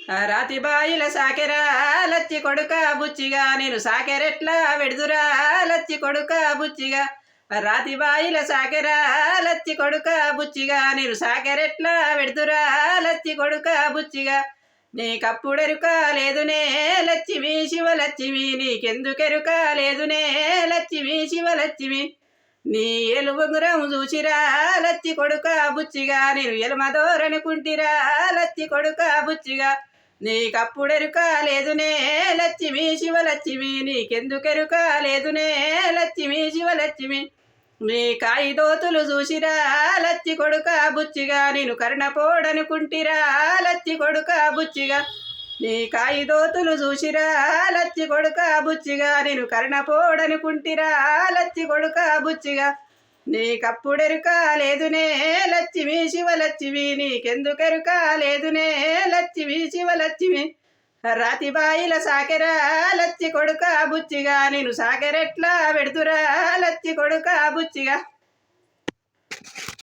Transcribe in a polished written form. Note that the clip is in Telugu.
రాతి బాయిల సాకెరా లచ్చి కొడుక బుచ్చిగా నేను సాకెరెట్లా వెడుదురా లచ్చి కొడుక బుచ్చిగా రాతి బాయిల సాకెరా లచ్చి కొడుక బుచ్చిగా నేను సాకెరెట్లా వెడుదురా లచ్చి కొడుక బుచ్చిగా నీకప్పుడెరుక లేదునే లచ్చిమి శివలచ్చిమి నీకెందుకెరుక లేదునే లచ్చిమి శివలచ్చిమి నీ ఎలుగురం చూసిరా లచ్చి కొడుక బుచ్చిగా నేను ఎలుమదోరనుకుంటిరా లచ్చి కొడుక బుచ్చిగా నీకప్పుడెరుక లేదునే లచ్చిమి శివలచ్చిమి నీకెందుకెరుక లేదునే లచ్చిమి శివలచ్చిమి నీ కాయిదోతులు చూసిరా లచ్చి కొడుక బుచ్చిగా నేను కర్ణపోడనుకుంటిరా లచ్చి కొడుక బుచ్చిగా నీ కాయిదోతులు చూసిరా లచ్చి కొడుక బుచ్చిగా నేను కర్ణపోడనుకుంటిరా లచ్చి కొడుక బుచ్చిగా నీకప్పుడెరుక లేదునే లచ్చిమి శివలచ్చిమి నీకెందుకెరుక లేదునే లచ్చిమి శివలచ్చిమి రాతి బాయిల సాకెరా లచ్చి కొడుక బుచ్చిగా నేను సాకెరెట్లా పెడుతురా లచ్చి కొడుక బుచ్చిగా